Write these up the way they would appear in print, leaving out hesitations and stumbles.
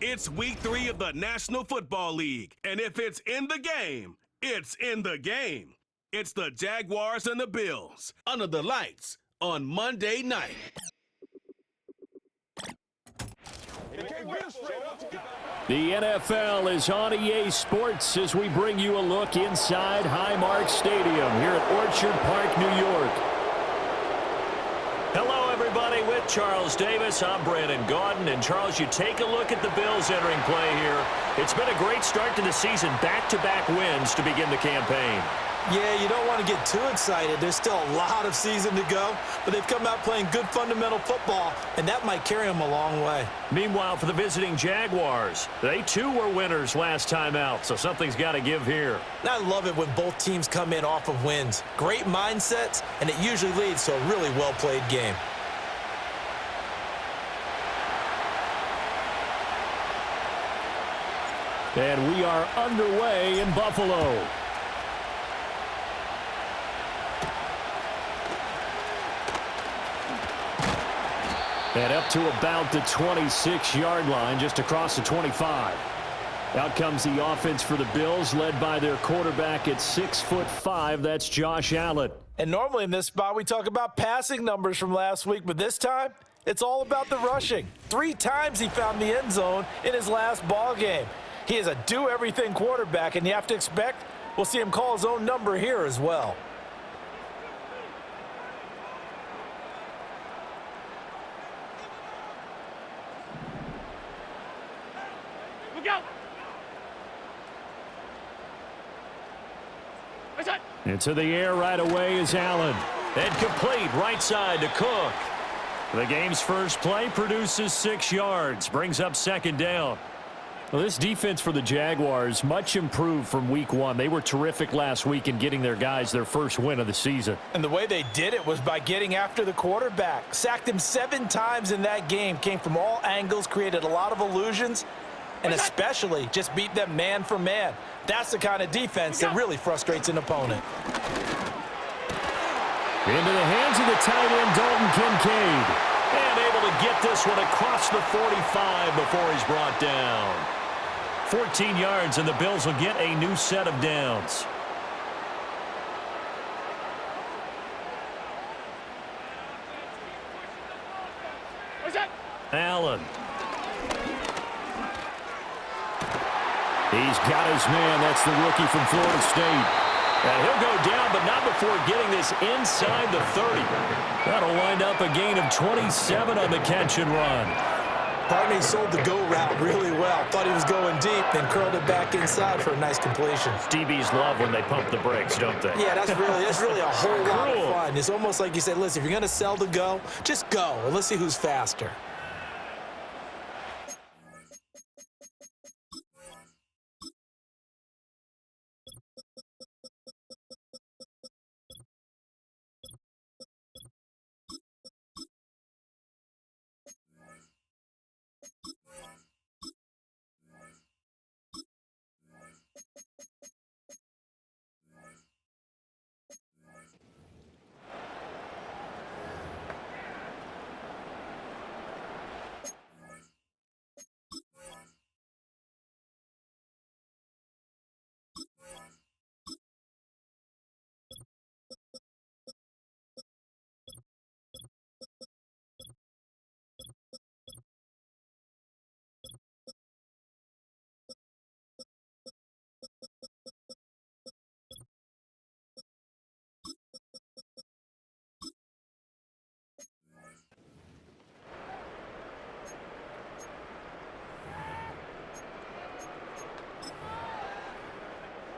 It's week 3 of the National Football League, and if it's in the game, it's in the game. It's the Jaguars and the Bills under the lights on Monday night. The NFL is on EA Sports as we bring you a look inside Highmark Stadium here at Orchard Park, New York. Hello, everybody. With Charles Davis, I'm Brandon Gaudin. And, Charles, you take a look at the Bills entering play here. It's been a great start to the season, back-to-back wins to begin the campaign. Yeah, you don't want to get too excited. There's still a lot of season to go, but they've come out playing good fundamental football, and that might carry them a long way. Meanwhile, for the visiting Jaguars, they too were winners last time out, so something's got to give here. I love it when both teams come in off of wins. Great mindsets, and it usually leads to a really well-played game. And we are underway in Buffalo. And up to about the 26-yard line, just across the 25. Out comes the offense for the Bills, led by their quarterback at 6'5". That's Josh Allen. And normally in this spot, we talk about passing numbers from last week, but this time, it's all about the rushing. 3 times he found the end zone in his last ball game. He is a do-everything quarterback, and you have to expect we'll see him call his own number here as well. Into the air right away is Allen. And complete right side to Cook. The game's first play produces 6 yards, brings up second down. Well, this defense for the Jaguars, much improved from week 1. They were terrific last week in getting their guys their first win of the season. And the way they did it was by getting after the quarterback. Sacked him 7 times in that game. Came from all angles, created a lot of illusions, and especially just beat them man for man. That's the kind of defense that really frustrates an opponent. Into the hands of the tight end, Dalton Kincaid. And able to get this one across the 45 before he's brought down. 14 yards, and the Bills will get a new set of downs. Allen. He's got his man. That's the rookie from Florida State. And he'll go down, but not before getting this inside the 30. That'll wind up a gain of 27 on the catch and run. Partney sold the go route really well. Thought he was going deep, then curled it back inside for a nice completion. DBs love when they pump the brakes, don't they? Yeah, that's really a whole lot of fun. It's almost like you said, listen, if you're going to sell the go, just go, and let's see who's faster.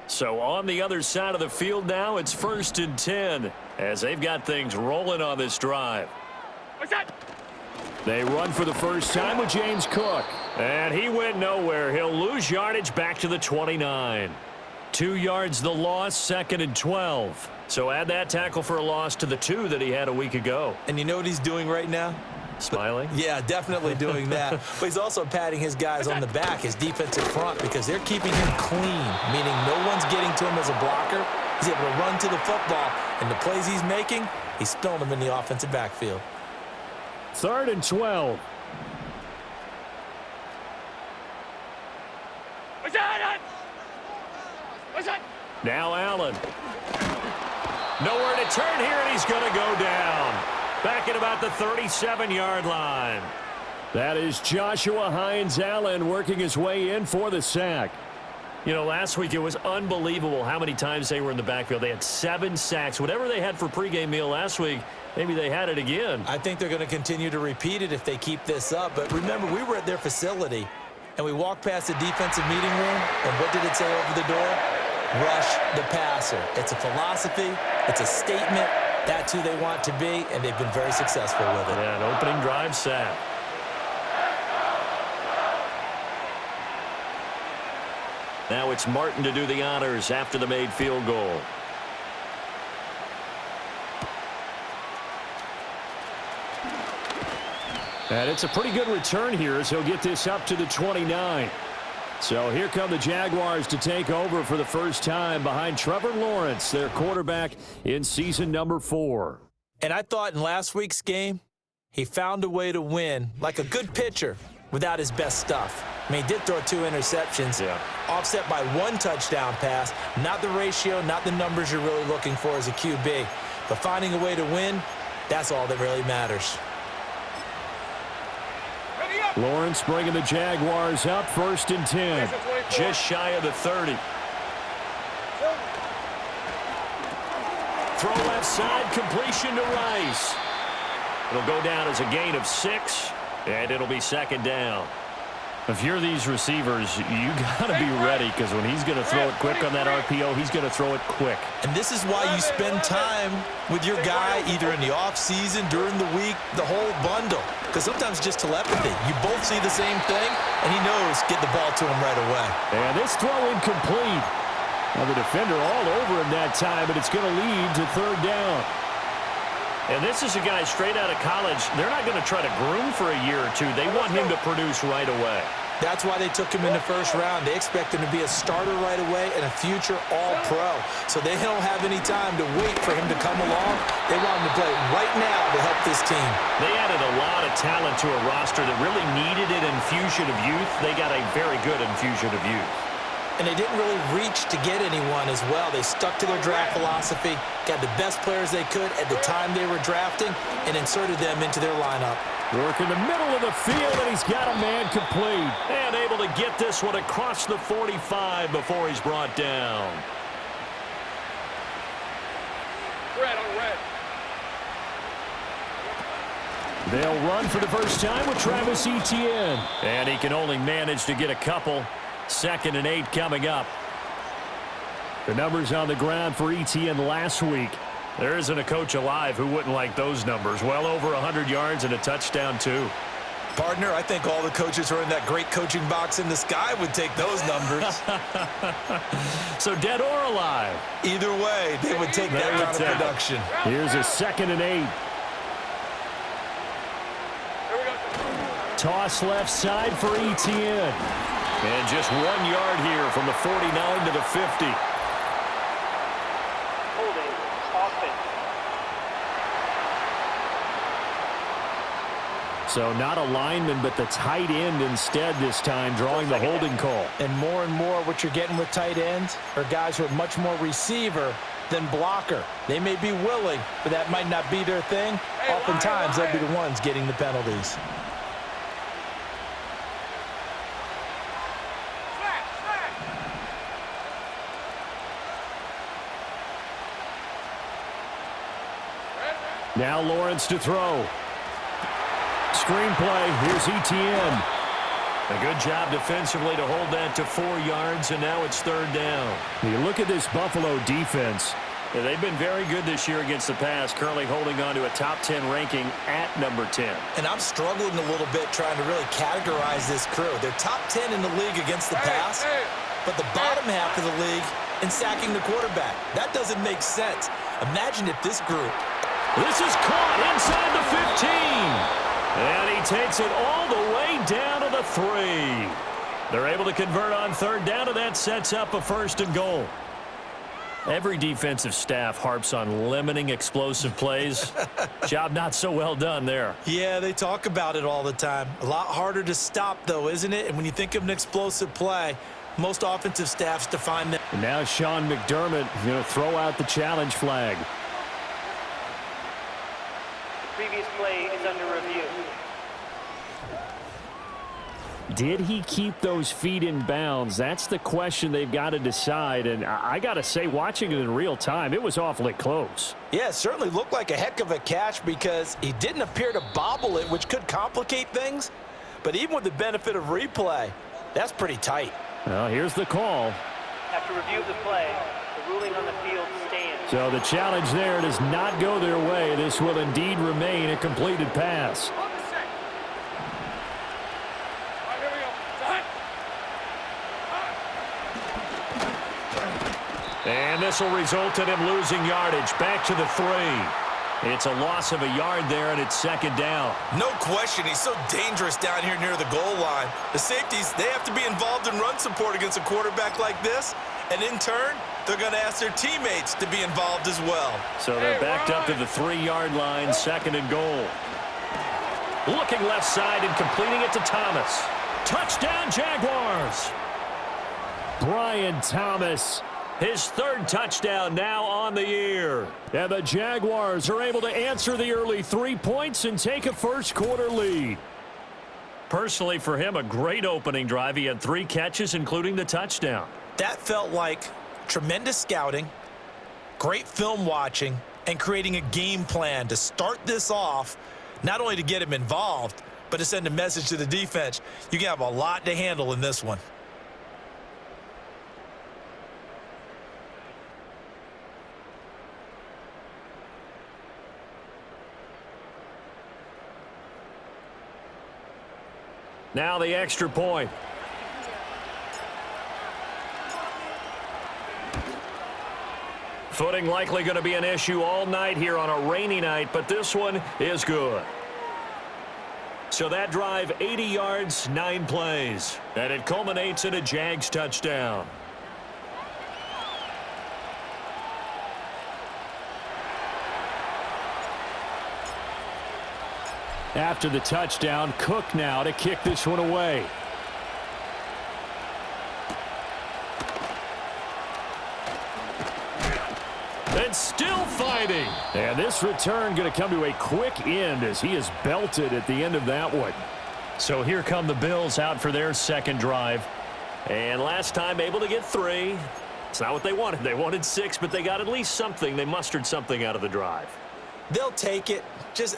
So on the other side of the field now, it's 1st and 10 as they've got things rolling on this drive. They run for the first time with James Cook. And he went nowhere. He'll lose yardage back to the 29. 2 yards the loss, 2nd and 12. So add that tackle for a loss to the 2 that he had a week ago. And you know what he's doing right now? Smiling? Yeah, definitely doing that. But he's also patting his guys on the back, his defensive front, because they're keeping him clean, meaning no one's getting to him as a blocker. He's able to run to the football, and the plays he's making, he's throwing them in the offensive backfield. 3rd and 12. Now Allen. Nowhere to turn here, and he's going to go down. Back at about the 37-yard line. That is Joshua Hines Allen working his way in for the sack. You know, last week it was unbelievable how many times they were in the backfield. They had 7 sacks. Whatever they had for pregame meal last week, maybe they had it again. I think they're going to continue to repeat it if they keep this up. But remember, we were at their facility, and we walked past the defensive meeting room, and what did it say over the door? Rush the passer. It's a philosophy. It's a statement. That's who they want to be, and they've been very successful with it. Yeah, an opening drive sack. Now it's Martin to do the honors after the made field goal. And it's a pretty good return here as he'll get this up to the 29. So here come the Jaguars to take over for the first time behind Trevor Lawrence, their quarterback in season number 4. And I thought in last week's game, he found a way to win like a good pitcher without his best stuff. I mean, he did throw 2 interceptions, offset by 1 touchdown pass. Not the ratio, not the numbers you're really looking for as a QB. But finding a way to win, that's all that really matters. Lawrence bringing the Jaguars up, 1st and 10. Just shy of the 30. Throw left side, completion to Rice. It'll go down as a gain of 6, and it'll be 2nd down. If you're these receivers, you got to be ready, because when he's going to throw it quick on that RPO, he's going to throw it quick. And this is why you spend time with your guy either in the offseason, during the week, the whole bundle. Because sometimes it's just telepathy. You both see the same thing, and he knows get the ball to him right away. And this throw incomplete. Now the defender all over him that time, but it's going to lead to 3rd down. And this is a guy straight out of college. They're not going to try to groom for a year or 2. They want him to produce right away. That's why they took him in the 1st round. They expect him to be a starter right away and a future all-pro. So they don't have any time to wait for him to come along. They want him to play right now to help this team. They added a lot of talent to a roster that really needed an infusion of youth. They got a very good infusion of youth. And they didn't really reach to get anyone as well. They stuck to their draft philosophy, got the best players they could at the time they were drafting, and inserted them into their lineup. Work in the middle of the field, and he's got a man complete. And able to get this one across the 45 before he's brought down. Red on red. They'll run for the first time with Travis Etienne. And he can only manage to get a couple. 2nd and 8 coming up. The numbers on the ground for Etienne last week. There isn't a coach alive who wouldn't like those numbers. Well over 100 yards and a touchdown, too. Partner, I think all the coaches who are in that great coaching box in the sky would take those numbers. So dead or alive? Either way, they would take that kind of production. Here's a 2nd and 8. Toss left side for Etienne. And just 1 yard here from the 49 to the 50. Holding. Offense. So not a lineman, but the tight end instead this time, drawing the holding call. And more what you're getting with tight ends are guys who are much more receiver than blocker. They may be willing, but that might not be their thing. Oftentimes, they'll be the ones getting the penalties. Now Lawrence to throw. Screenplay, here's Etienne. A good job defensively to hold that to 4 yards, and now it's 3rd down. You look at this Buffalo defense. They've been very good this year against the pass, currently holding on to a top 10 ranking at number 10. And I'm struggling a little bit trying to really categorize this crew. They're top 10 in the league against the pass, but the bottom half of the league in sacking the quarterback. That doesn't make sense. Imagine if this group... This is caught inside the 15. And he takes it all the way down to the 3. They're able to convert on 3rd down, and that sets up a 1st and goal. Every defensive staff harps on limiting explosive plays. Job not so well done there. Yeah, they talk about it all the time. A lot harder to stop, though, isn't it? And when you think of an explosive play, Most offensive staffs define them. And now Sean McDermott going to throw out the challenge flag. The previous play is under review. Did he keep those feet in bounds? That's the question they've got to decide. And I got to say, watching it in real time, it was awfully close. Yeah, it certainly looked like a heck of a catch because he didn't appear to bobble it, which could complicate things. But even with the benefit of replay, that's pretty tight. Well, here's the call. After review of the play, the ruling on the field stands. So the challenge there does not go their way. This will indeed remain a completed pass. And this will result in him losing yardage. Back to the 3. It's a loss of a yard there, and it's second down. No question, he's so dangerous down here near the goal line. The safeties, they have to be involved in run support against a quarterback like this. And in turn, they're going to ask their teammates to be involved as well. So they're backed up to the 3-yard line, second and goal. Looking left side and completing it to Thomas. Touchdown, Jaguars! Brian Thomas, his 3rd touchdown now on the year. And the Jaguars are able to answer the early 3 points and take a first-quarter lead. Personally, for him, a great opening drive. He had 3 catches, including the touchdown. That felt like tremendous scouting, great film watching, and creating a game plan to start this off, not only to get him involved, but to send a message to the defense. You can have a lot to handle in this one. Now the extra point. Footing likely going to be an issue all night here on a rainy night, but this one is good. So that drive, 80 yards, 9 plays. And it culminates in a Jags touchdown. After the touchdown, Cook now to kick this one away. And still fighting. And this return going to come to a quick end as he is belted at the end of that one. So here come the Bills out for their second drive. And last time able to get 3. It's not what they wanted. They wanted 6, but they got at least something. They mustered something out of the drive. They'll take it.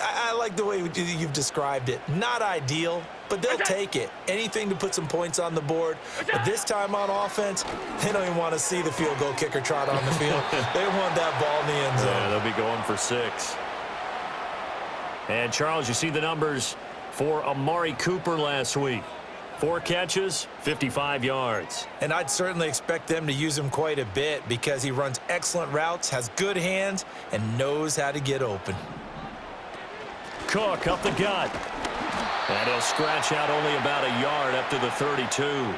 I like the way you've described it. Not ideal, but they'll take it. Anything to put some points on the board. But this time on offense, they don't even want to see the field goal kicker trot on the field. They want that ball in the end zone. Yeah, they'll be going for 6. And, Charles, you see the numbers for Amari Cooper last week. 4 catches, 55 yards. And I'd certainly expect them to use him quite a bit because he runs excellent routes, has good hands, and knows how to get open. Cook up the gut. And he'll scratch out only about a yard up to the 32.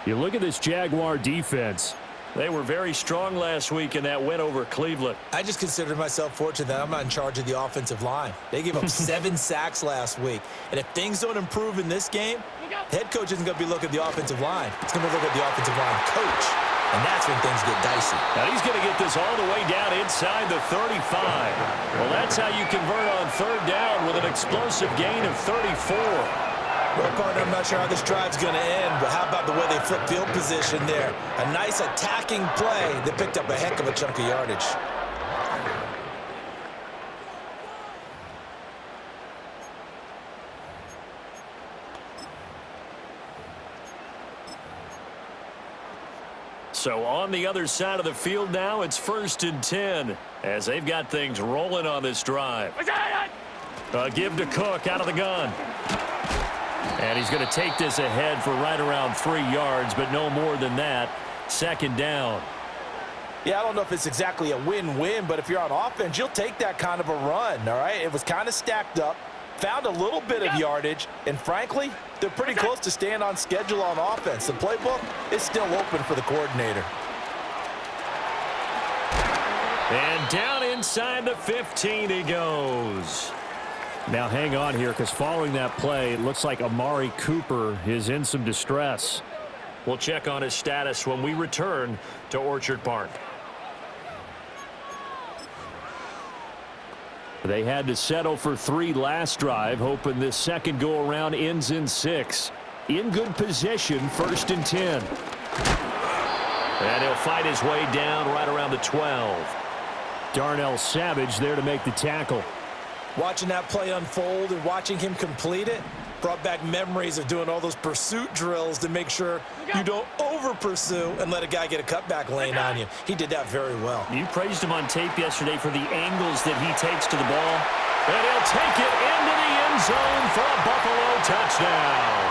You look at this Jaguar defense. They were very strong last week in that win over Cleveland. I just consider myself fortunate that I'm not in charge of the offensive line. They gave up 7 sacks last week. And if things don't improve in this game, the head coach isn't going to be looking at the offensive line. He's going to be looking at the offensive line coach. And that's when things get dicey. Now he's going to get this all the way down inside the 35. Well, that's how you convert on 3rd down with an explosive gain of 34. Well, partner, I'm not sure how this drive's going to end, but how about the way they flip field position there? A nice attacking play that picked up a heck of a chunk of yardage. So on the other side of the field now, it's 1st and 10 as they've got things rolling on this drive. Give to Cook out of the gun. And he's going to take this ahead for right around 3 yards, but no more than that. 2nd down. Yeah, I don't know if it's exactly a win-win, but if you're on offense, you'll take that kind of a run, all right? It was kind of stacked up, found a little bit of yardage, and frankly, they're pretty close to staying on schedule on offense. The playbook is still open for the coordinator. And down inside the 15 he goes. Now hang on here, because following that play, it looks like Amari Cooper is in some distress. We'll check on his status when we return to Orchard Park. They had to settle for 3 last drive, hoping this second go-around ends in 6. In good position, 1st and 10. And he'll fight his way down right around the 12. Darnell Savage there to make the tackle. Watching that play unfold and watching him complete it brought back memories of doing all those pursuit drills to make sure you don't over-pursue and let a guy get a cutback lane on you. He did that very well. You praised him on tape yesterday for the angles that he takes to the ball. And he'll take it into the end zone for a Buffalo touchdown.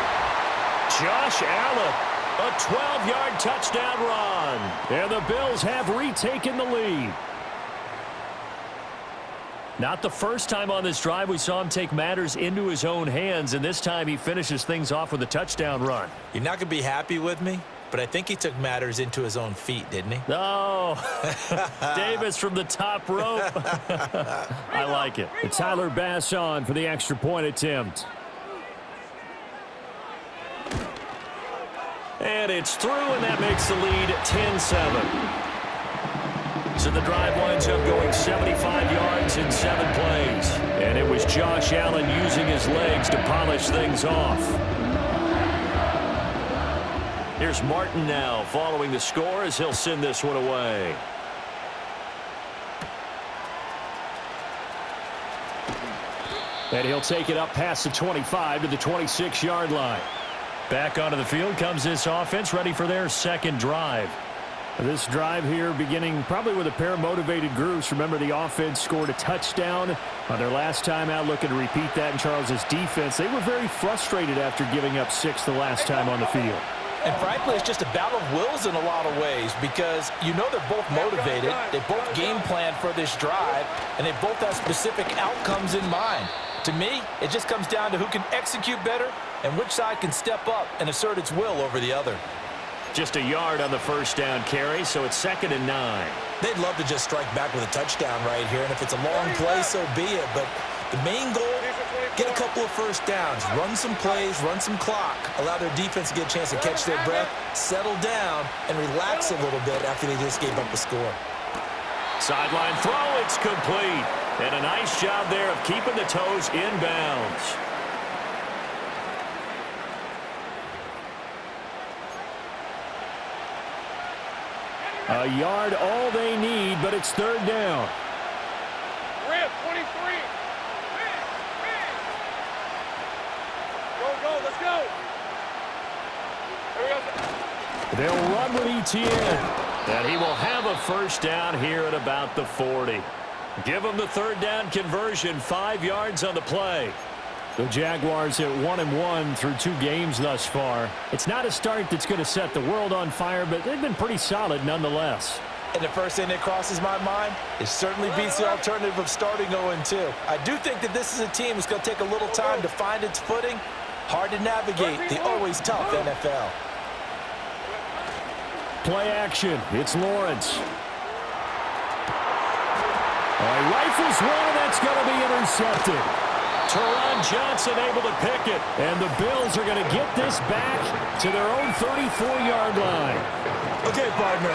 Josh Allen, a 12-yard touchdown run. And the Bills have retaken the lead. Not the first time on this drive we saw him take matters into his own hands, and this time he finishes things off with a touchdown run. You're not going to be happy with me, but I think he took matters into his own feet, didn't he? Oh, Davis from the top rope. I like it. And Tyler Bass on for the extra point attempt. And it's through, and that makes the lead 10-7. So the drive winds up going 75 yards in 7 plays. And it was Josh Allen using his legs to polish things off. Here's Martin now following the score as he'll send this one away. And he'll take it up past the 25 to the 26-yard line. Back onto the field comes this offense, ready for their second drive. This drive here beginning probably with a pair of motivated groups. Remember, the offense scored a touchdown on their last time out, looking to repeat that in Charles's defense. They were very frustrated after giving up 6 the last time on the field. And frankly, it's just a battle of wills in a lot of ways because you know they're both motivated, they both game plan for this drive, and they both have specific outcomes in mind. To me, it just comes down to who can execute better and which side can step up and assert its will over the other. Just a yard on the first down carry, so it's 2nd and 9. They'd love to just strike back with a touchdown right here, and if it's a long play, so be it. But the main goal, get a couple of first downs, run some plays, run some clock, allow their defense to get a chance to catch their breath, settle down, and relax a little bit after they just gave up a score. Sideline throw, it's complete. And a nice job there of keeping the toes in bounds. A yard all they need, but it's 3rd down. Rip, 23. Go, let's go. Here we go. They'll run with ETN. And he will have a first down here at about the 40. Give him the 3rd down conversion, 5 yards on the play. The Jaguars at 1-1 through 2 games thus far. It's not a start that's going to set the world on fire, but they've been pretty solid nonetheless. And the first thing that crosses my mind, it certainly beats the alternative of starting 0-2. I do think that this is a team that's going to take a little time to find its footing. Hard to navigate the always tough NFL. Play action. It's Lawrence. He rifles one, and that's going to be intercepted. Teron Johnson able to pick it. And the Bills are going to get this back to their own 34-yard line. Okay, partner,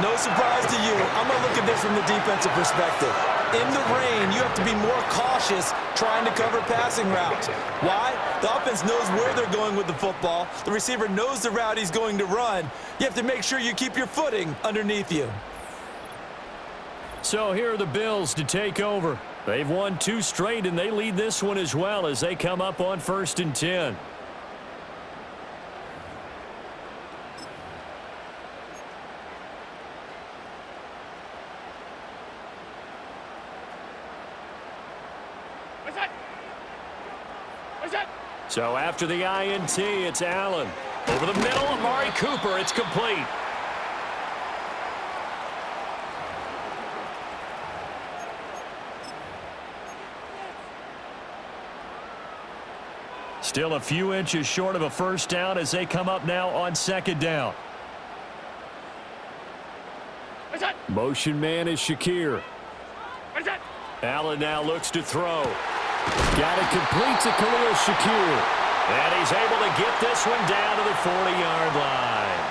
no surprise to you. I'm going to look at this from the defensive perspective. In the rain, you have to be more cautious trying to cover passing routes. Why? The offense knows where they're going with the football. The receiver knows the route he's going to run. You have to make sure you keep your footing underneath you. So here are the Bills to take over. They've won 2 straight, and they lead this one as well as they come up on 1st and 10. So after the INT, it's Allen. Over the middle, Amari Cooper. It's complete. Still a few inches short of a first down as they come up now on 2nd down. Motion man is Shakir. Allen now looks to throw. Got it complete to Khalil Shakir. And he's able to get this one down to the 40-yard line.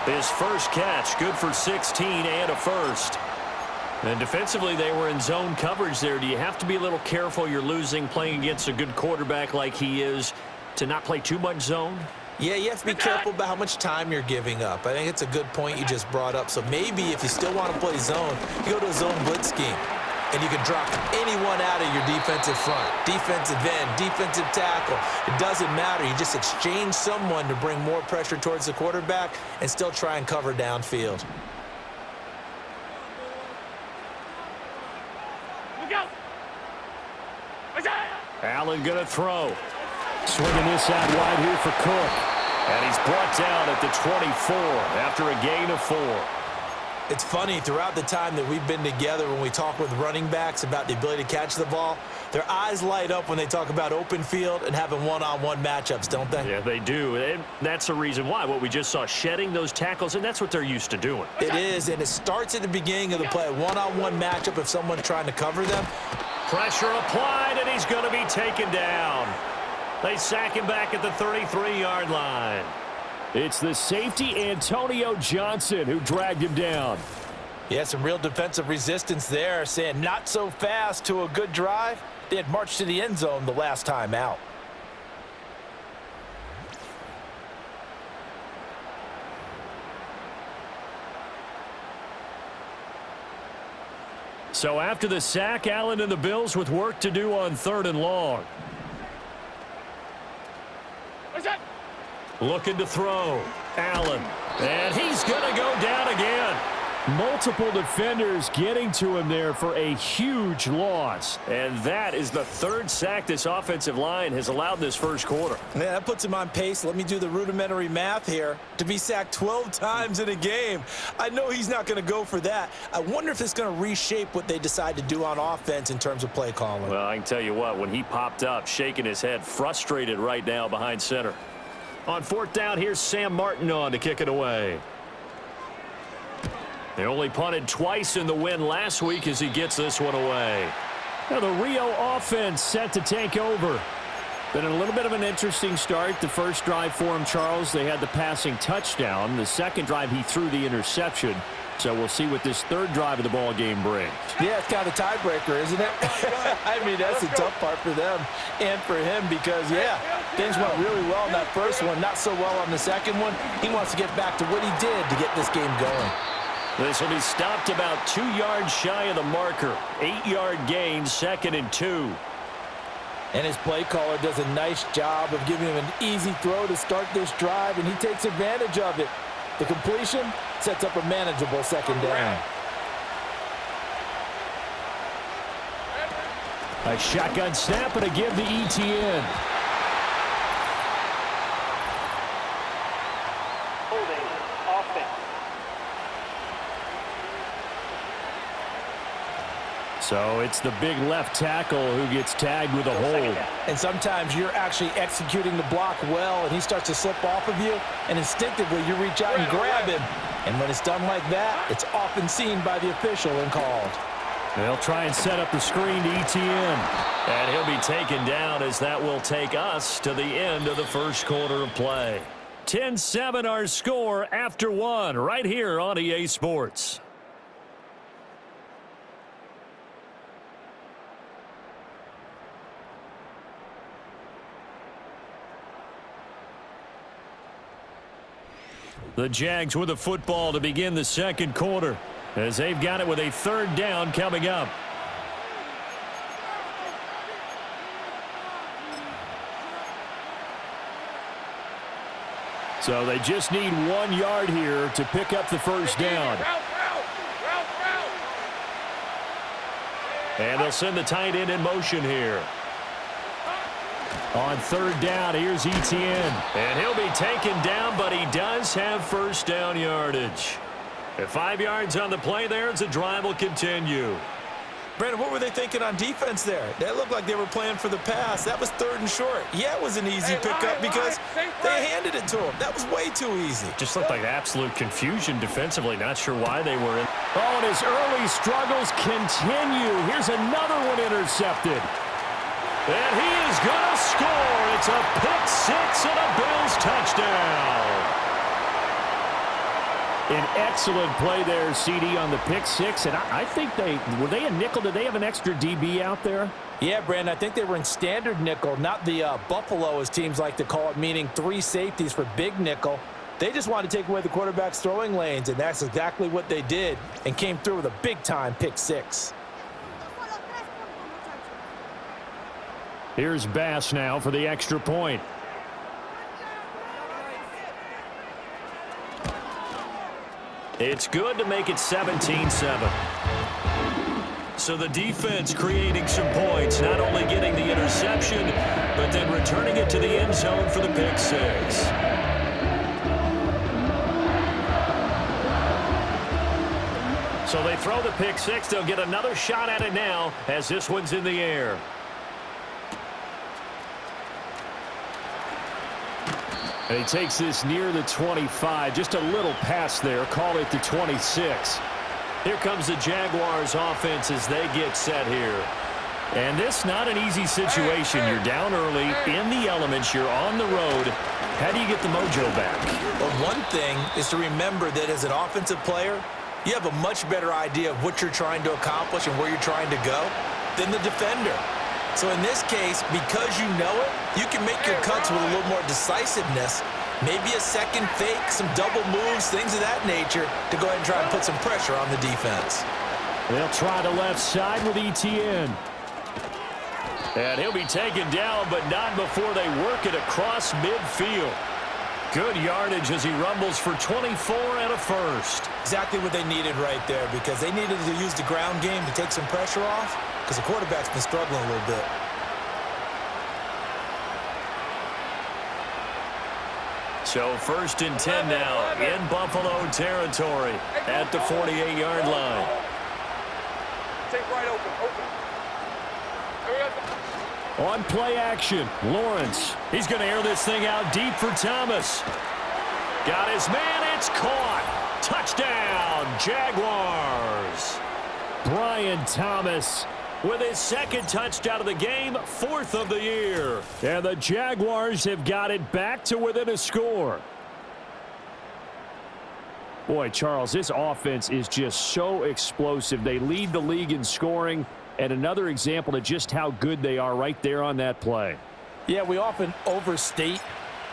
His first catch, good for 16 and a first. And defensively, they were in zone coverage there. Do you have to be a little careful you're losing playing against a good quarterback like he is to not play too much zone? Yeah, you have to be careful about how much time you're giving up. I think it's a good point you just brought up. So maybe if you still want to play zone, you go to a zone blitz scheme. And you can drop anyone out of your defensive front, defensive end, defensive tackle. It doesn't matter. You just exchange someone to bring more pressure towards the quarterback and still try and cover downfield. Look out! Allen going to throw. Swinging this out wide here for Cook. And he's brought down at the 24 after a gain of 4. It's funny, throughout the time that we've been together, when we talk with running backs about the ability to catch the ball, their eyes light up when they talk about open field and having one-on-one matchups, don't they? Yeah, they do. And that's the reason why. What we just saw, shedding those tackles, and that's what they're used to doing. It is, and it starts at the beginning of the play. One-on-one matchup if someone's trying to cover them. Pressure applied, and he's going to be taken down. They sack him back at the 33-yard line. It's the safety, Antonio Johnson, who dragged him down. Yeah, some real defensive resistance there, saying not so fast to a good drive. They had marched to the end zone the last time out. So after the sack, Allen and the Bills with work to do on 3rd and long. What's that? Looking to throw. Allen. And he's going to go down again. Multiple defenders getting to him there for a huge loss. And that is the 3rd sack this offensive line has allowed this first quarter. Man, that puts him on pace. Let me do the rudimentary math here. To be sacked 12 times in a game, I know he's not going to go for that. I wonder if it's going to reshape what they decide to do on offense in terms of play calling. Well, I can tell you what, when he popped up, shaking his head, frustrated right now behind center. On 4th down, here's Sam Martin on to kick it away. They only punted twice in the win last week as he gets this one away. Now the Rio offense set to take over. Been a little bit of an interesting start. The first drive for him, Charles, they had the passing touchdown. The second drive, he threw the interception. So we'll see what this 3rd drive of the ball game brings. Yeah, it's kind of a tiebreaker, isn't it? I mean, that's the tough part for them and for him because, yeah, things went really well in that first one, not so well on the second one. He wants to get back to what he did to get this game going. This will be stopped about 2 yards shy of the marker. 8-yard gain, 2nd and 2. And his play caller does a nice job of giving him an easy throw to start this drive, and he takes advantage of it. The completion sets up a manageable 2nd down. A shotgun snap and a give to ETN. Holding offense. So it's the big left tackle who gets tagged with a hold. And sometimes you're actually executing the block well, and he starts to slip off of you, and instinctively you reach out and grab him. And when it's done like that, it's often seen by the official and called. They'll try and set up the screen to ETN. And he'll be taken down as that will take us to the end of the first quarter of play. 10-7 our score after 1 right here on EA Sports. The Jags with the football to begin the second quarter as they've got it with a 3rd down coming up. So they just need 1 yard here to pick up the first down. And they'll send the tight end in motion here. On 3rd down, here's ETN. And he'll be taken down, but he does have first down yardage. At 5 yards on the play there as the drive will continue. Brandon, what were they thinking on defense there? That looked like they were playing for the pass. That was 3rd and short. Yeah, it was an easy pickup because they handed it to him. That was way too easy. Just looked like absolute confusion defensively. Not sure why they were in. Oh, and his early struggles continue. Here's another one intercepted. And he is going to score. It's a pick 6 and a Bills touchdown. An excellent play there, CD, on the pick six. And I think were they a nickel? Did they have an extra DB out there? Yeah, Brandon, I think they were in standard nickel, not the Buffalo, as teams like to call it, meaning 3 safeties for big nickel. They just wanted to take away the quarterback's throwing lanes, and that's exactly what they did and came through with a big-time pick six. Here's Bass now for the extra point. It's good to make it 17-7. So the defense creating some points, not only getting the interception, but then returning it to the end zone for the pick six. So they throw the pick six. They'll get another shot at it now as this one's in the air. And he takes this near the 25. Just a little pass there. Call it the 26. Here comes the Jaguars offense as they get set here. And this not an easy situation. You're down early, in the elements, you're on the road. How do you get the mojo back? Well, one thing is to remember that as an offensive player, you have a much better idea of what you're trying to accomplish and where you're trying to go than the defender. So in this case, because you know it, you can make your cuts with a little more decisiveness. Maybe a second fake, some double moves, things of that nature to go ahead and try and put some pressure on the defense. They'll try the left side with ETN. And he'll be taken down, but not before they work it across midfield. Good yardage as he rumbles for 24 and a first. Exactly what they needed right there, because they needed to use the ground game to take some pressure off, because the quarterback's been struggling a little bit. So 1st and 10 now in Buffalo territory at the 48-yard line. Take right open. On play action, Lawrence. He's going to air this thing out deep for Thomas. Got his man. It's caught. Touchdown, Jaguars. Brian Thomas with his 2nd touchdown of the game, 4th of the year. And the Jaguars have got it back to within a score. Boy, Charles, this offense is just so explosive. They lead the league in scoring, and another example of just how good they are right there on that play. Yeah, we often overstate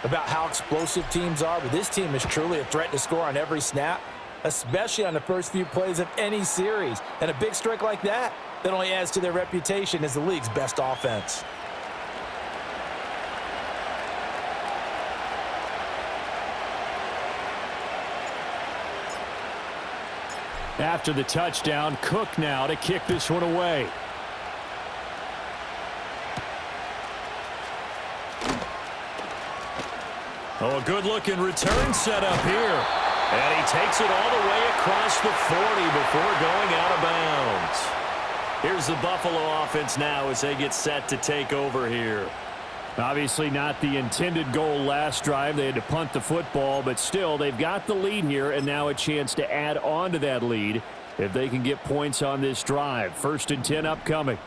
about how explosive teams are, but this team is truly a threat to score on every snap, especially on the first few plays of any series. And a big strike like that only adds to their reputation as the league's best offense. After the touchdown, Cook now to kick this one away. Oh, a good-looking return set up here. And he takes it all the way across the 40 before going out of bounds. Here's the Buffalo offense now as they get set to take over here. Obviously not the intended goal last drive. They had to punt the football, but still they've got the lead here and now a chance to add on to that lead if they can get points on this drive. 1st and 10 upcoming.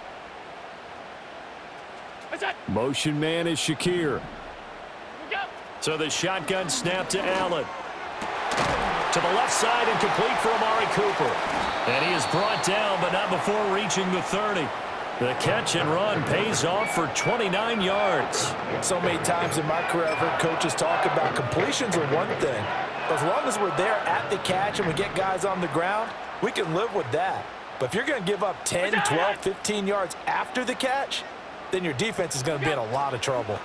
Motion man is Shakir. So the shotgun snap to Allen. To the left side and complete for Amari Cooper. And he is brought down, but not before reaching the 30. The catch and run pays off for 29 yards. So many times in my career, I've heard coaches talk about completions are one thing. But as long as we're there at the catch and we get guys on the ground, we can live with that. But if you're going to give up 10, 12, 15 yards after the catch, then your defense is going to be in a lot of trouble.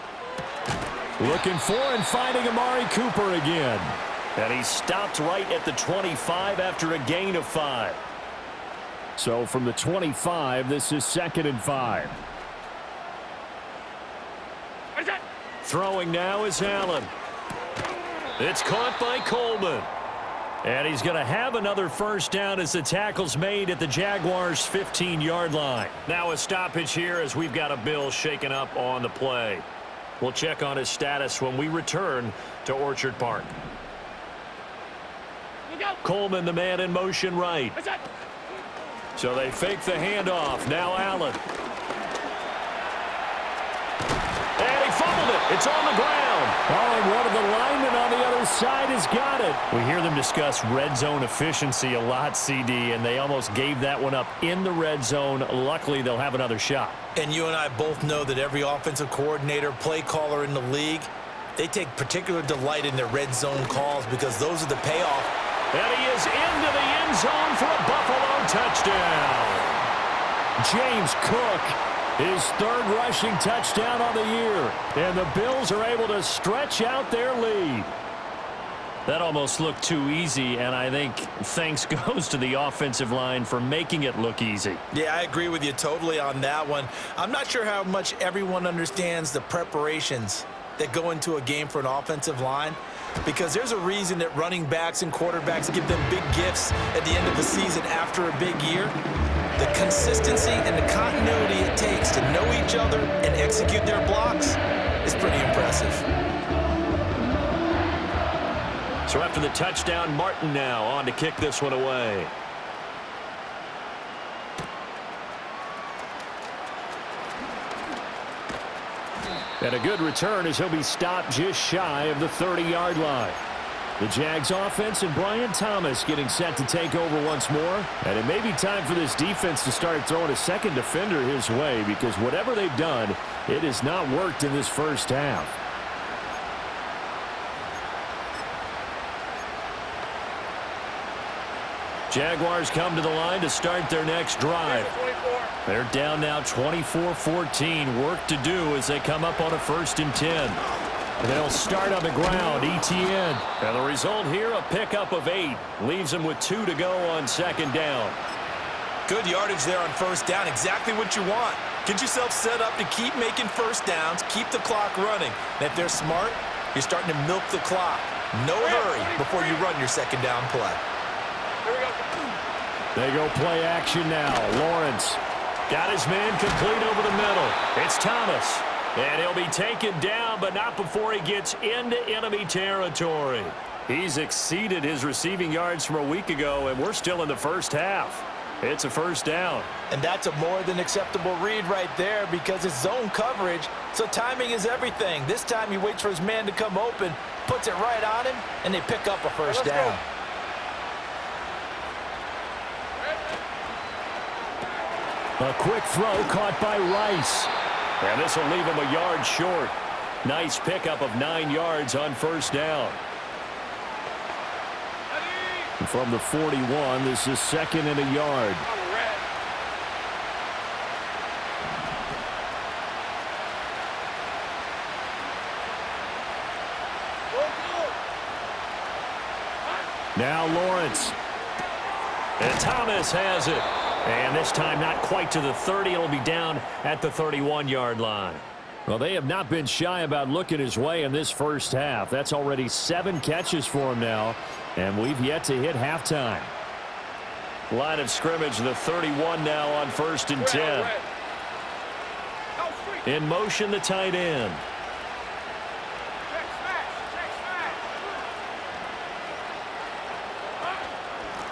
Looking for and finding Amari Cooper again. And he stopped right at the 25 after a gain of 5. So from the 25, this is 2nd and 5. Throwing now is Allen. It's caught by Coleman. And he's going to have another first down as the tackle's made at the Jaguars' 15-yard line. Now a stoppage here as we've got a Bill shaken up on the play. We'll check on his status when we return to Orchard Park. Coleman, the man in motion right. So they fake the handoff. Now Allen. And he fumbled it. It's on the ground. Oh, and one of the linemen on the other side has got it. We hear them discuss red zone efficiency a lot, CD, and they almost gave that one up in the red zone. Luckily, they'll have another shot. And you and I both know that every offensive coordinator, play caller in the league, they take particular delight in their red zone calls because those are the payoff. And he is into the end zone for a Buffalo touchdown. James Cook, his third rushing touchdown on the year. And the Bills are able to stretch out their lead. That almost looked too easy, and I think thanks goes to the offensive line for making it look easy. Yeah, I agree with you totally on that one. I'm not sure how much everyone understands the preparations that go into a game for an offensive line, because there's a reason that running backs and quarterbacks give them big gifts at the end of the season after a big year. The consistency and the continuity it takes to know each other and execute their blocks is pretty impressive. So after the touchdown, Martin now on to kick this one away. And a good return as he'll be stopped just shy of the 30-yard line. The Jags offense and Brian Thomas getting set to take over once more. And it may be time for this defense to start throwing a second defender his way, because whatever they've done, it has not worked in this first half. Jaguars come to the line to start their next drive. They're down now 24-14. Work to do as they come up on a 1st and 10. They'll start on the ground, ETN. And the result here, a pickup of 8. Leaves them with 2 to go on 2nd down. Good yardage there on 1st down. Exactly what you want. Get yourself set up to keep making 1st downs, keep the clock running. And if they're smart, you're starting to milk the clock. No hurry before you run your 2nd down play. They go play action now. Lawrence got his man complete over the middle. It's Thomas. And he'll be taken down, but not before he gets into enemy territory. He's exceeded his receiving yards from a week ago, and we're still in the first half. It's a 1st down. And that's a more than acceptable read right there, because it's zone coverage, so timing is everything. This time he waits for his man to come open, puts it right on him, and they pick up a 1st down. A quick throw caught by Rice. And this will leave him a yard short. Nice pickup of 9 yards on 1st down. From the 41, this is 2nd and a yard. Now Lawrence. And Thomas has it. And this time not quite to the 30. It'll be down at the 31-yard line. Well, they have not been shy about looking his way in this first half. That's already 7 catches for him now, and we've yet to hit halftime. Line of scrimmage, the 31 now on 1st and 10. In motion, the tight end.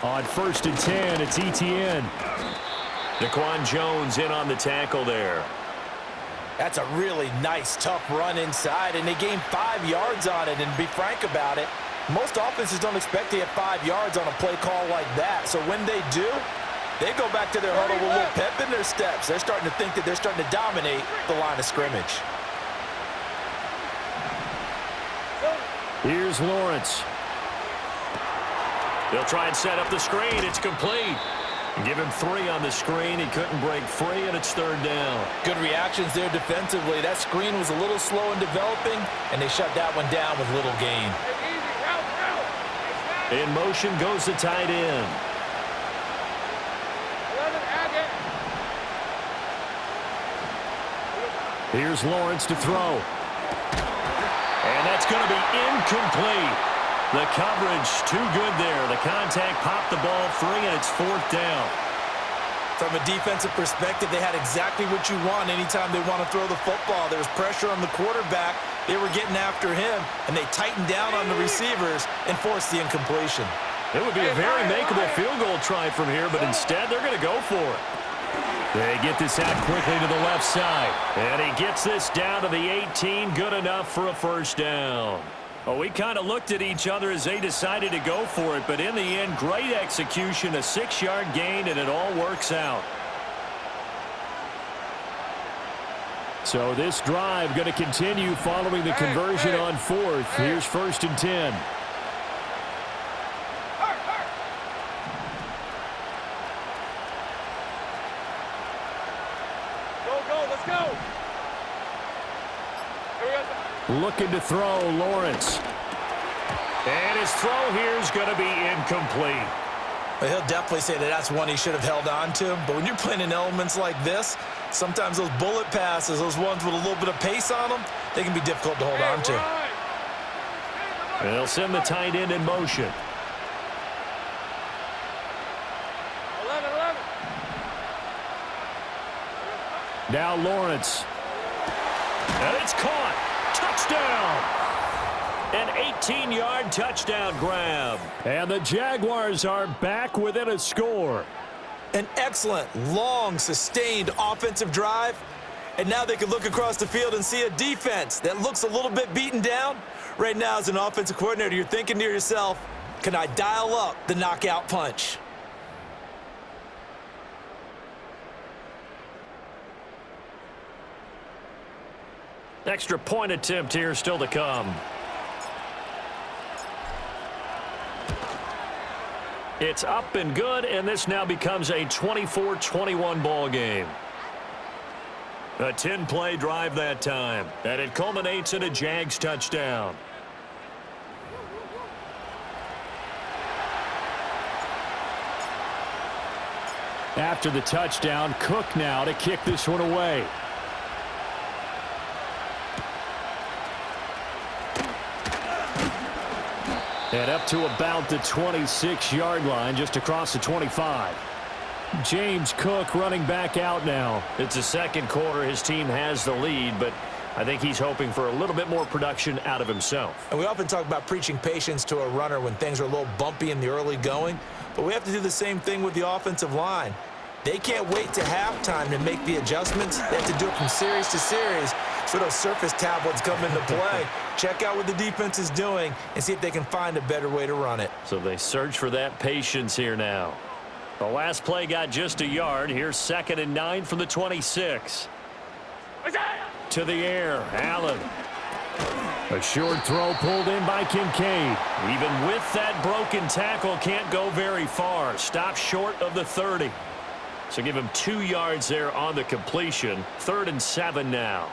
On 1st and 10, it's ETN. Daquan Jones in on the tackle there. That's a really nice, tough run inside, and they gained 5 yards on it. And be frank about it, most offenses don't expect to get 5 yards on a play call like that. So when they do, they go back to their huddle with a little pep in their steps. They're starting to think that they're starting to dominate the line of scrimmage. Here's Lawrence. They'll try and set up the screen. It's complete. Give him 3 on the screen. He couldn't break free, and it's 3rd down. Good reactions there defensively. That screen was a little slow in developing, and they shut that one down with little gain. In motion goes the tight end. Here's Lawrence to throw. And that's going to be incomplete. The coverage too good there. The contact popped the ball free, and it's 4th down. From a defensive perspective, they had exactly what you want anytime they want to throw the football. There was pressure on the quarterback. They were getting after him, and they tightened down on the receivers and forced the incompletion. It would be a very makeable field goal try from here, but instead they're going to go for it. They get this out quickly to the left side. And he gets this down to the 18. Good enough for a 1st down. Well, we kind of looked at each other as they decided to go for it, but in the end, great execution, a 6-yard gain, and it all works out. So this drive going to continue following the conversion on 4th. Here's 1st and 10. Go, let's go. Looking to throw, Lawrence. And his throw here is going to be incomplete. Well, he'll definitely say that that's one he should have held on to. But when you're playing in elements like this, sometimes those bullet passes, those ones with a little bit of pace on them, they can be difficult to hold on to. And they'll send the tight end in motion. 11. Now Lawrence. And it's caught. Touchdown. An 18-yard touchdown grab. And the Jaguars are back within a score. An excellent, long, sustained offensive drive. And now they can look across the field and see a defense that looks a little bit beaten down. Right now, as an offensive coordinator, you're thinking to yourself, can I dial up the knockout punch? Extra point attempt here still to come. It's up and good, and this now becomes a 24-21 ball game. A 10-play drive that time, and it culminates in a Jags touchdown. After the touchdown, Cook now to kick this one away. And up to about the 26-yard line, just across the 25. James Cook running back out now. It's the second quarter. His team has the lead, but I think he's hoping for a little bit more production out of himself. And we often talk about preaching patience to a runner when things are a little bumpy in the early going, but we have to do the same thing with the offensive line. They can't wait to halftime to make the adjustments. They have to do it from series to series. So those surface tablets come into play. Check out what the defense is doing and see if they can find a better way to run it. So they search for that patience here now. The last play got just a yard. Here's 2nd and 9 from the 26. To the air, Allen. A short throw pulled in by Kincaid. Even with that broken tackle, can't go very far. Stop short of the 30. So give him 2 yards there on the completion. 3rd and 7 now.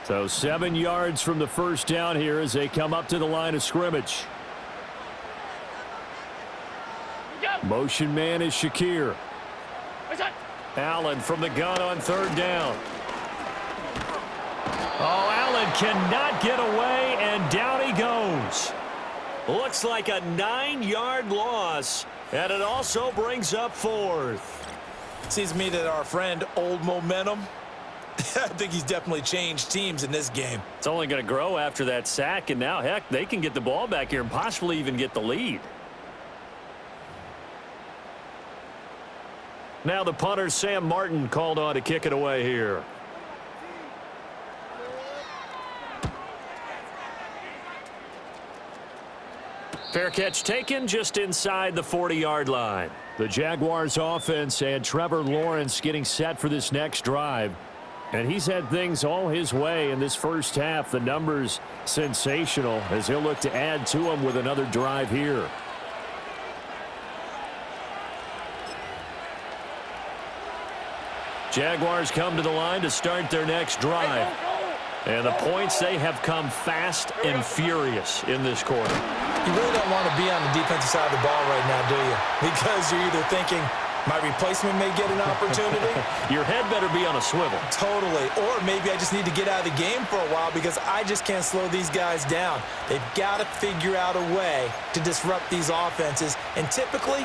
So 7 yards from the first down here as they come up to the line of scrimmage. Motion man is Shakir. Allen from the gun on 3rd down. Oh, Allen cannot get away, and down he goes. Looks like a 9-yard loss, and it also brings up 4th. Seems to me that our friend, Old Momentum, I think he's definitely changed teams in this game. It's only going to grow after that sack, and now, heck, they can get the ball back here and possibly even get the lead. Now the punter, Sam Martin, called on to kick it away here. Fair catch taken just inside the 40-yard line. The Jaguars offense and Trevor Lawrence getting set for this next drive. And he's had things all his way in this first half. The numbers sensational as he'll look to add to them with another drive here. Jaguars come to the line to start their next drive. And the points, they have come fast and furious in this quarter. You really don't want to be on the defensive side of the ball right now, do you? Because you're either thinking, my replacement may get an opportunity. Your head better be on a swivel. Totally. Or maybe I just need to get out of the game for a while because I just can't slow these guys down. They've got to figure out a way to disrupt these offenses. And typically,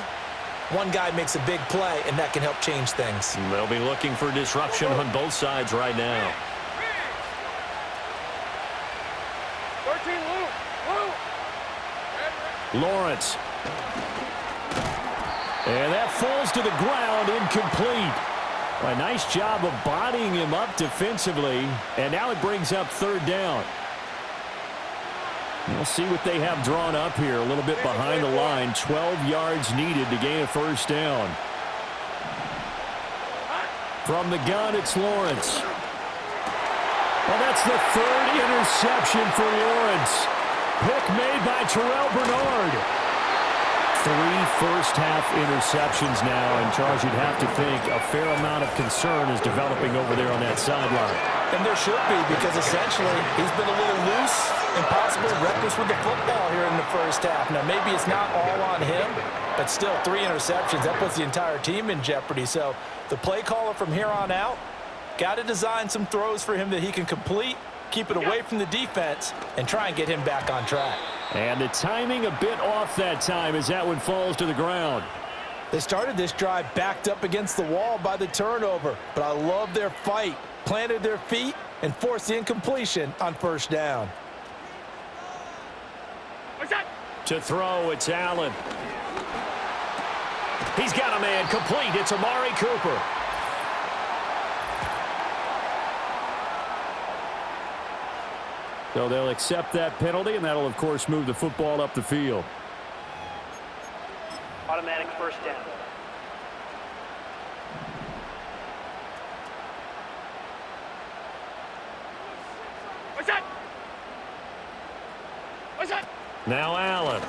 one guy makes a big play, and that can help change things. They'll be looking for disruption on both sides right now. 13, Lou. Lawrence. And that falls to the ground, incomplete. A nice job of bodying him up defensively, and now it brings up 3rd down. We'll see what they have drawn up here. A little bit behind the line. 12 yards needed to gain a first down. From the gun, it's Lawrence. Well, that's the third interception for Lawrence. Pick made by Terrell Bernard. 3 first-half interceptions now, and Charles, you'd have to think a fair amount of concern is developing over there on that sideline. And there should be, because essentially he's been a little loose and possibly reckless with the football here in the first half. Now, maybe it's not all on him, but still 3 interceptions. That puts the entire team in jeopardy. So the play caller from here on out got to design some throws for him that he can complete, keep it away from the defense, and try and get him back on track. And the timing a bit off that time as that one falls to the ground. They started this drive backed up against the wall by the turnover, but I love their fight. Planted their feet and forced the incompletion on first down. To throw, it's Allen. He's got a man complete. It's Amari Cooper. So they'll accept that penalty, and that'll, of course, move the football up the field. Automatic first down. Now Allen.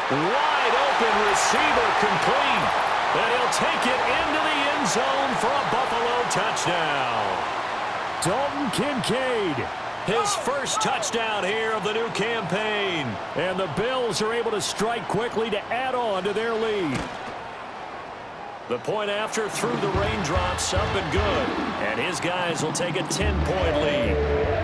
Wide open receiver complete. And he'll take it into the end zone for a Buffalo touchdown. Dalton Kincaid, his first touchdown here of the new campaign. And the Bills are able to strike quickly to add on to their lead. The point after through the raindrops, up and good. And his guys will take a 10-point lead.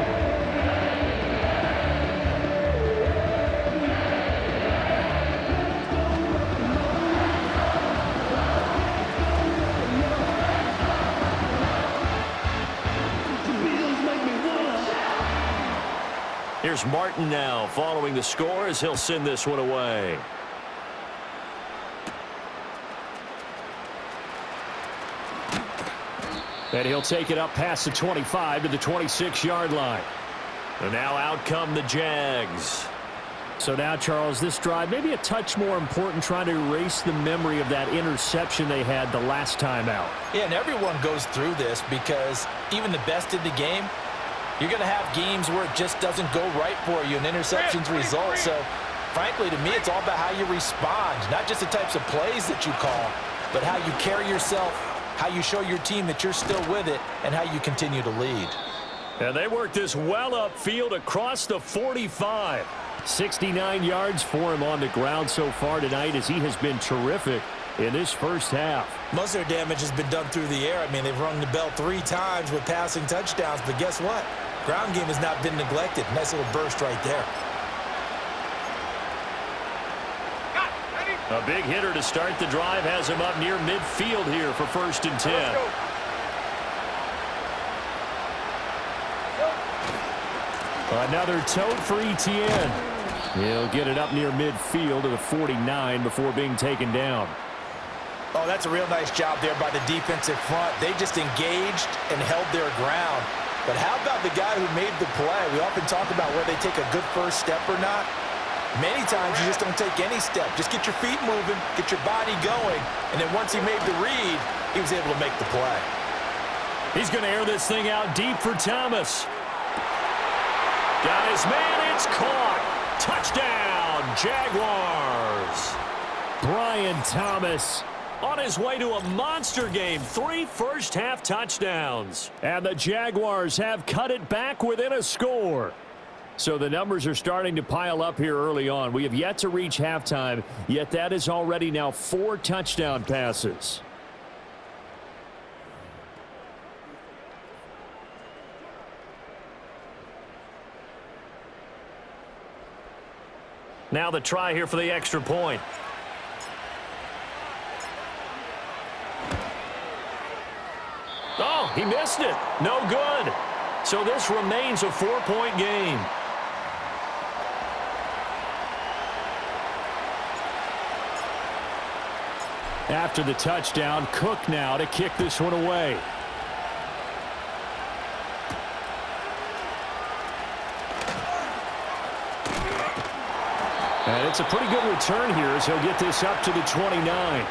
Here's Martin now following the score as he'll send this one away. And he'll take it up past the 25 to the 26-yard line. And now out come the Jags. So now, Charles, this drive maybe a touch more important, trying to erase the memory of that interception they had the last time out. Yeah, and everyone goes through this because even the best in the game, you're going to have games where it just doesn't go right for you and interceptions result. So, frankly, to me, it's all about how you respond, not just the types of plays that you call, but how you carry yourself, how you show your team that you're still with it, and how you continue to lead. And they work this well upfield across the 45. 69 yards for him on the ground so far tonight as he has been terrific in this first half. Most of their damage has been done through the air. I mean, they've rung the bell 3 times with passing touchdowns, but guess what? Ground game has not been neglected. Nice little burst right there. A big hitter to start the drive has him up near midfield here for 1st and 10. Another tote for ETN. He'll get it up near midfield to the 49 before being taken down. Oh, that's a real nice job there by the defensive front. They just engaged and held their ground. But how about the guy who made the play? We often talk about whether they take a good first step or not. Many times you just don't take any step. Just get your feet moving, get your body going, and then once he made the read, he was able to make the play. He's going to air this thing out deep for Thomas. Got his man, it's caught. Touchdown, Jaguars. Brian Thomas on his way to a monster game. 3 first-half touchdowns. And the Jaguars have cut it back within a score. So the numbers are starting to pile up here early on. We have yet to reach halftime, yet that is already now 4 touchdown passes. Now the try here for the extra point. Oh, he missed it. No good. So this remains a 4-point game. After the touchdown, Cook now to kick this one away. And it's a pretty good return here as he'll get this up to the 29.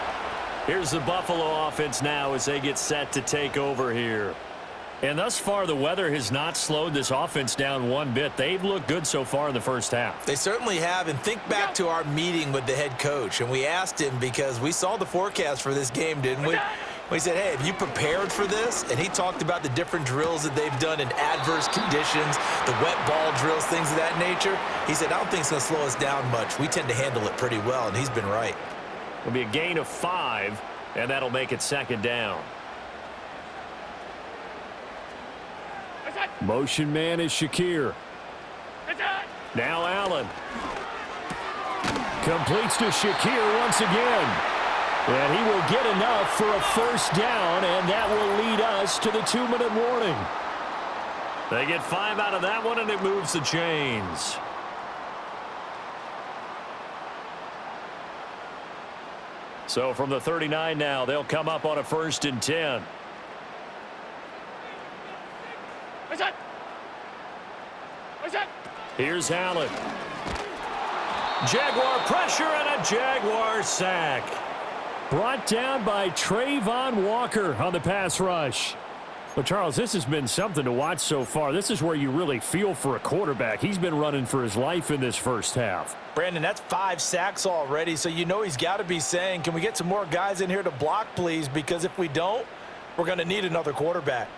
Here's the Buffalo offense now as they get set to take over here. And thus far, the weather has not slowed this offense down one bit. They've looked good so far in the first half. They certainly have. And think back to our meeting with the head coach. And we asked him because we saw the forecast for this game, didn't we? We said, hey, have you prepared for this? And he talked about the different drills that they've done in adverse conditions, the wet ball drills, things of that nature. He said, I don't think it's going to slow us down much. We tend to handle it pretty well, and he's been right. It'll be a gain of 5, and that'll make it second down. Motion man is Shakir. Now Allen. Completes to Shakir once again. And he will get enough for a first down, and that will lead us to the 2-minute warning. They get 5 out of that one, and it moves the chains. So from the 39 now, they'll come up on a 1st and 10. Here's Allen. Jaguar pressure and a Jaguar sack. Brought down by Trayvon Walker on the pass rush. But, Charles, this has been something to watch so far. This is where you really feel for a quarterback. He's been running for his life in this first half. Brandon, that's 5 sacks already, so you know he's got to be saying, can we get some more guys in here to block, please? Because if we don't, we're going to need another quarterback.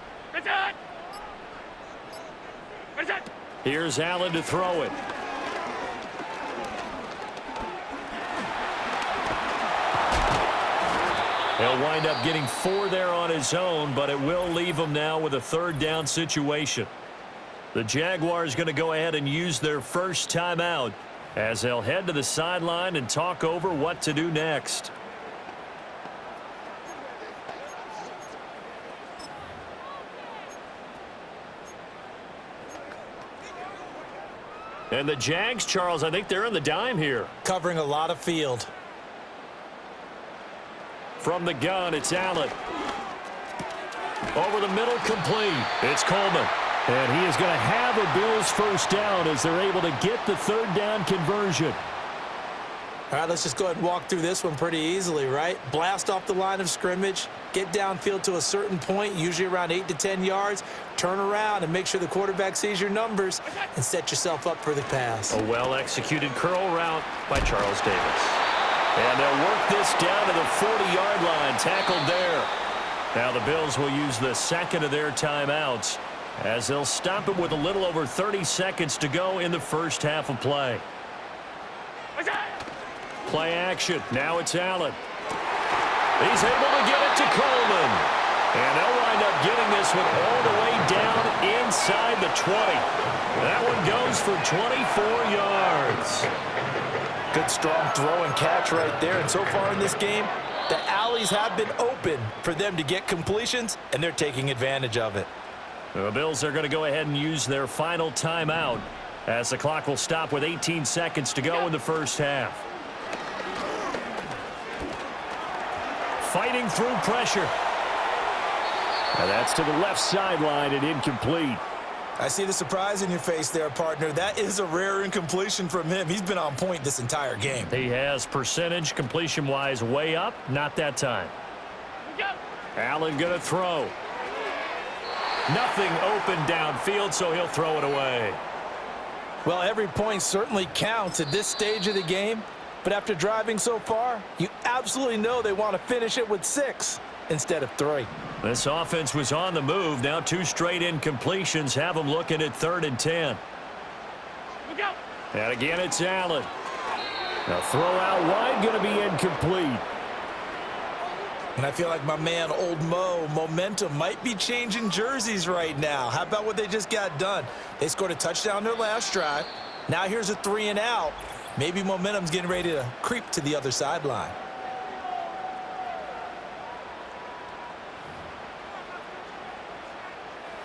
Here's Allen to throw it. He'll wind up getting 4 there on his own, but it will leave him now with a 3rd down situation. The Jaguars going to go ahead and use their first timeout as they'll head to the sideline and talk over what to do next. And the Jags, Charles, I think they're in the dime here. Covering a lot of field. From the gun, it's Allen. Over the middle, complete. It's Coleman. And he is going to have a Bills first down as they're able to get the 3rd down conversion. All right, let's just go ahead and walk through this one pretty easily, right? Blast off the line of scrimmage, get downfield to a certain point, usually around 8 to 10 yards, turn around and make sure the quarterback sees your numbers and set yourself up for the pass. A well-executed curl route by Charles Davis. And they'll work this down to the 40-yard line, tackled there. Now the Bills will use the 2nd of their timeouts as they'll stop it with a little over 30 seconds to go in the first half of play. Play action. Now it's Allen. He's able to get it to Coleman. And they'll wind up getting this one all the way down inside the 20. That one goes for 24 yards. Good strong throw and catch right there. And so far in this game, the alleys have been open for them to get completions, and they're taking advantage of it. The Bills are going to go ahead and use their final timeout as the clock will stop with 18 seconds to go in the first half. Fighting through pressure. And that's to the left sideline and incomplete. I see the surprise in your face there, partner. That is a rare incompletion from him. He's been on point this entire game. He has percentage completion-wise way up. Not that time. Allen going to throw. Nothing open downfield, so he'll throw it away. Well, every point certainly counts at this stage of the game. But after driving so far, you absolutely know they want to finish it with 6 instead of 3. This offense was on the move. Now 2 straight incompletions have them looking at 3rd and 10. And again, it's Allen. Now throw out wide, going to be incomplete. And I feel like my man, Old Mo, momentum might be changing jerseys right now. How about what they just got done? They scored a touchdown their last drive. Now here's a 3 and out. Maybe momentum's getting ready to creep to the other sideline.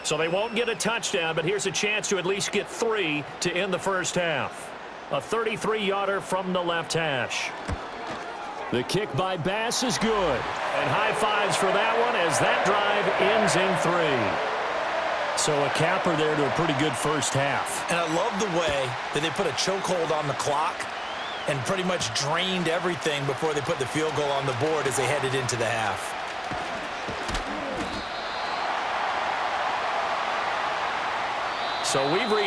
So they won't get a touchdown, but here's a chance to at least get 3 to end the first half. A 33-yarder from the left hash. The kick by Bass is good. And high fives for that one as that drive ends in 3. So a capper there to a pretty good first half. And I love the way that they put a chokehold on the clock and pretty much drained everything before they put the field goal on the board as they headed into the half. So we've reached